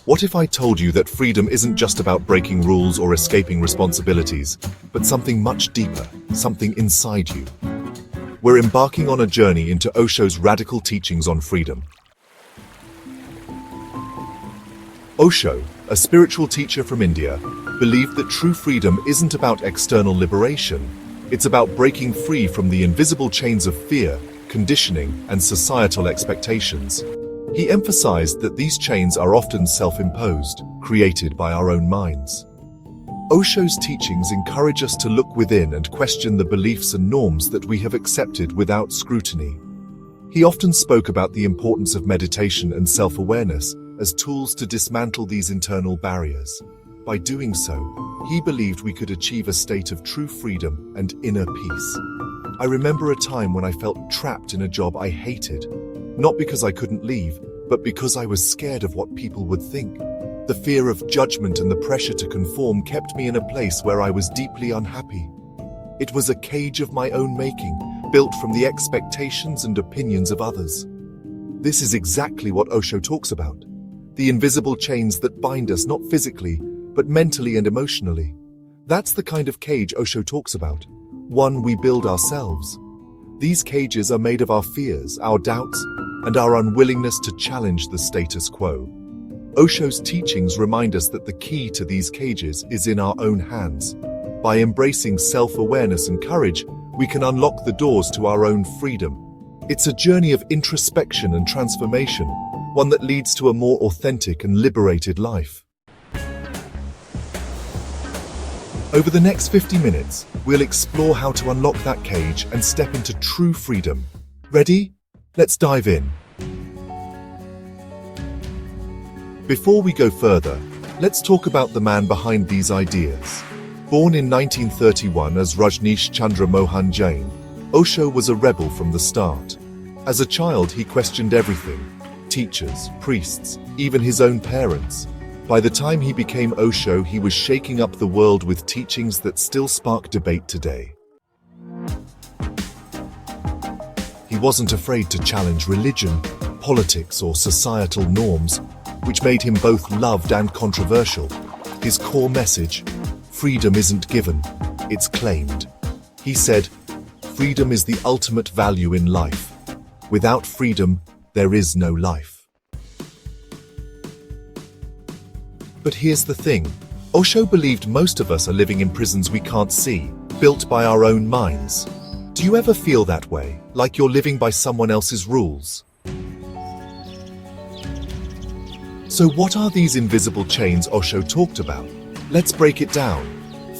What if I told you that freedom isn't just about breaking rules or escaping responsibilities, but something much deeper, something inside you? We're embarking on a journey into Osho's radical teachings on freedom. Osho, a spiritual teacher from India, believed that true freedom isn't about external liberation. It's about breaking free from the invisible chains of fear, conditioning, and societal expectations. He emphasized that these chains are often self-imposed, created by our own minds. Osho's teachings encourage us to look within and question the beliefs and norms that we have accepted without scrutiny. He often spoke about the importance of meditation and self-awareness as tools to dismantle these internal barriers. By doing so, he believed we could achieve a state of true freedom and inner peace. I remember a time when I felt trapped in a job I hated, not because I couldn't leave, but because I was scared of what people would think. The fear of judgment and the pressure to conform kept me in a place where I was deeply unhappy. It was a cage of my own making, built from the expectations and opinions of others. This is exactly what Osho talks about. The invisible chains that bind us not physically, but mentally and emotionally. That's the kind of cage Osho talks about, one we build ourselves. These cages are made of our fears, our doubts, and our unwillingness to challenge the status quo. Osho's teachings remind us that the key to these cages is in our own hands. By embracing self-awareness and courage, we can unlock the doors to our own freedom. It's a journey of introspection and transformation, one that leads to a more authentic and liberated life. Over the next 50 minutes, we'll explore how to unlock that cage and step into true freedom. Ready? Let's dive in. Before we go further, let's talk about the man behind these ideas. Born in 1931 as Rajneesh Chandra Mohan Jain, Osho was a rebel from the start. As a child, he questioned everything: teachers, priests, even his own parents. By the time he became Osho, he was shaking up the world with teachings that still spark debate today. He wasn't afraid to challenge religion, politics, or societal norms, which made him both loved and controversial. His core message: freedom isn't given, it's claimed. He said, "Freedom is the ultimate value in life. Without freedom, there is no life." But here's the thing. Osho believed most of us are living in prisons we can't see, built by our own minds. Do you ever feel that way, like you're living by someone else's rules? So what are these invisible chains Osho talked about? Let's break it down.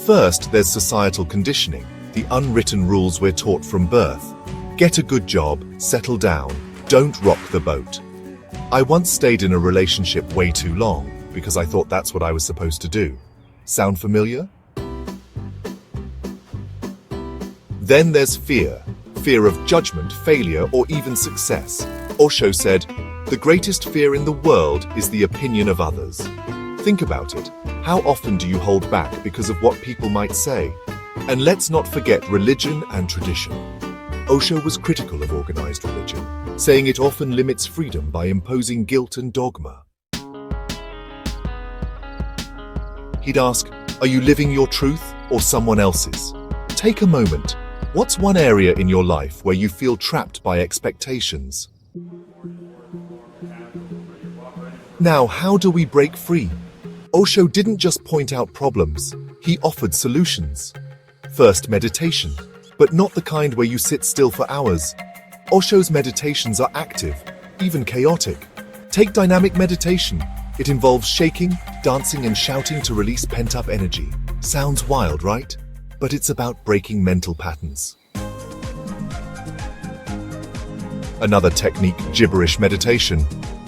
First, there's societal conditioning, the unwritten rules we're taught from birth. Get a good job, settle down, don't rock the boat. I once stayed in a relationship way too long, because I thought that's what I was supposed to do. Sound familiar? Then there's fear. Fear of judgment, failure, or even success. Osho said, "The greatest fear in the world is the opinion of others." Think about it. How often do you hold back because of what people might say? And let's not forget religion and tradition. Osho was critical of organized religion, saying it often limits freedom by imposing guilt and dogma. He'd ask, "Are you living your truth or someone else's?" Take a moment. What's one area in your life where you feel trapped by expectations? Now, how do we break free? Osho didn't just point out problems, he offered solutions. First, meditation, but not the kind where you sit still for hours. Osho's meditations are active, even chaotic. Take dynamic meditation. It involves shaking, dancing, and shouting to release pent-up energy. Sounds wild, right? But it's about breaking mental patterns. Another technique, gibberish meditation.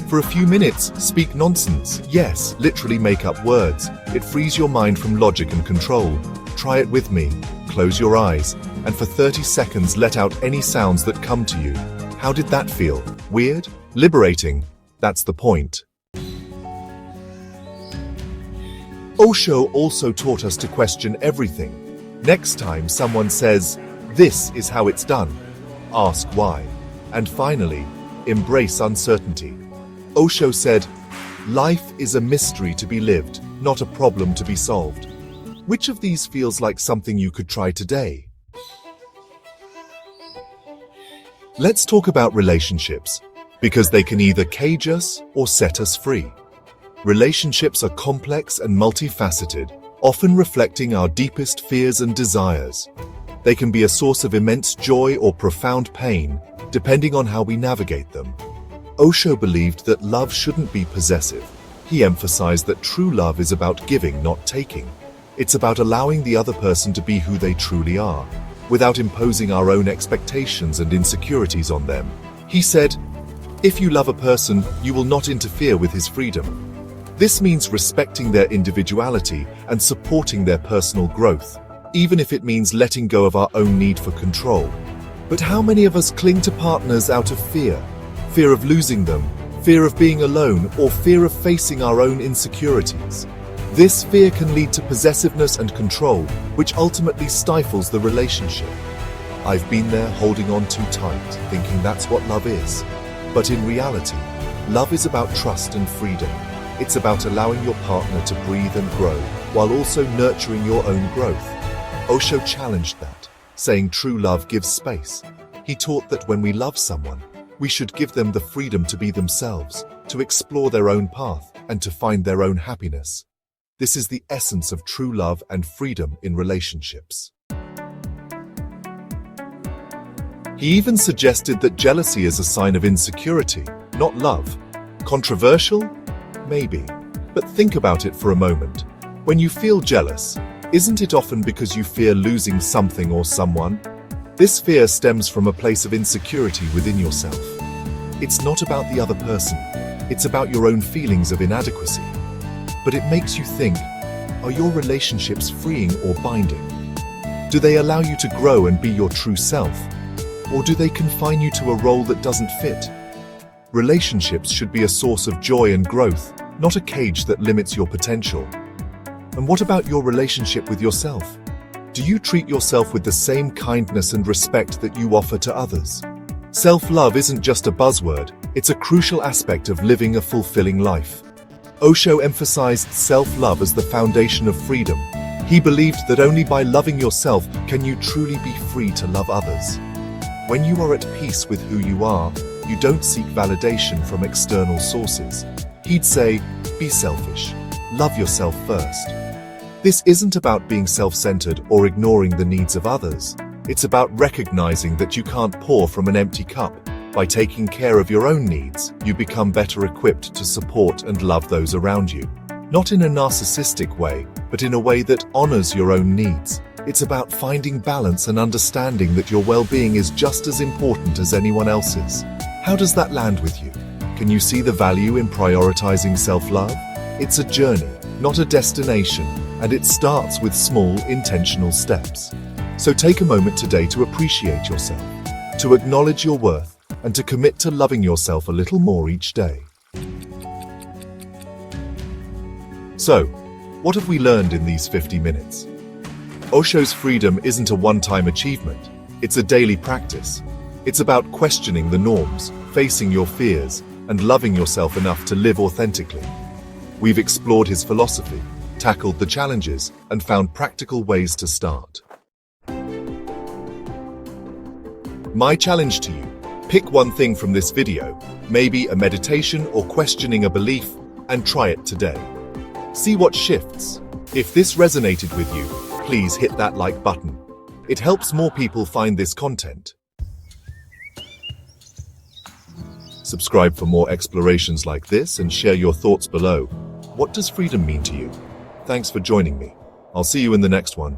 For a few minutes, speak nonsense. Yes, literally make up words. It frees your mind from logic and control. Try it with me. Close your eyes, and for 30 seconds let out any sounds that come to you. How did that feel? Weird? Liberating? That's the point. Osho also taught us to question everything. Next time someone says, "This is how it's done," ask why. And finally, embrace uncertainty. Osho said, Life is a mystery to be lived, not a problem to be solved. Which of these feels like something you could try today? Let's talk about relationships, because they can either cage us or set us free. Relationships are complex and multifaceted, often reflecting our deepest fears and desires. They can be a source of immense joy or profound pain, depending on how we navigate them. Osho believed that love shouldn't be possessive. He emphasized that true love is about giving, not taking. It's about allowing the other person to be who they truly are, without imposing our own expectations and insecurities on them. He said, "If you love a person, you will not interfere with his freedom." This means respecting their individuality and supporting their personal growth, even if it means letting go of our own need for control. But how many of us cling to partners out of fear? Fear of losing them, fear of being alone, or fear of facing our own insecurities. This fear can lead to possessiveness and control, which ultimately stifles the relationship. I've been there holding on too tight, thinking that's what love is. But in reality, love is about trust and freedom. It's about allowing your partner to breathe and grow, while also nurturing your own growth. Osho challenged that, saying true love gives space. He taught that when we love someone, we should give them the freedom to be themselves, to explore their own path, and to find their own happiness. This is the essence of true love and freedom in relationships. He even suggested that jealousy is a sign of insecurity, not love. Controversial? Maybe. But think about it for a moment. When you feel jealous, isn't it often because you fear losing something or someone? This fear stems from a place of insecurity within yourself. It's not about the other person. It's about your own feelings of inadequacy. But it makes you think, are your relationships freeing or binding? Do they allow you to grow and be your true self? Or do they confine you to a role that doesn't fit? Relationships should be a source of joy and growth, not a cage that limits your potential. And what about your relationship with yourself? Do you treat yourself with the same kindness and respect that you offer to others? Self-love isn't just a buzzword, it's a crucial aspect of living a fulfilling life. Osho emphasized self-love as the foundation of freedom. He believed that only by loving yourself can you truly be free to love others. When you are at peace with who you are, you don't seek validation from external sources. He'd say, be selfish. Love yourself first. This isn't about being self-centered or ignoring the needs of others. It's about recognizing that you can't pour from an empty cup. By taking care of your own needs, you become better equipped to support and love those around you. Not in a narcissistic way, but in a way that honors your own needs. It's about finding balance and understanding that your well-being is just as important as anyone else's. How does that land with you? Can you see the value in prioritizing self-love? It's a journey, not a destination, and it starts with small, intentional steps. So take a moment today to appreciate yourself, to acknowledge your worth, and to commit to loving yourself a little more each day. So, what have we learned in these 50 minutes? Osho's freedom isn't a one-time achievement, it's a daily practice. It's about questioning the norms, facing your fears, and loving yourself enough to live authentically. We've explored his philosophy, tackled the challenges, and found practical ways to start. My challenge to you, pick one thing from this video, maybe a meditation or questioning a belief, and try it today. See what shifts. If this resonated with you, please hit that like button. It helps more people find this content. Subscribe for more explorations like this and share your thoughts below. What does freedom mean to you? Thanks for joining me. I'll see you in the next one.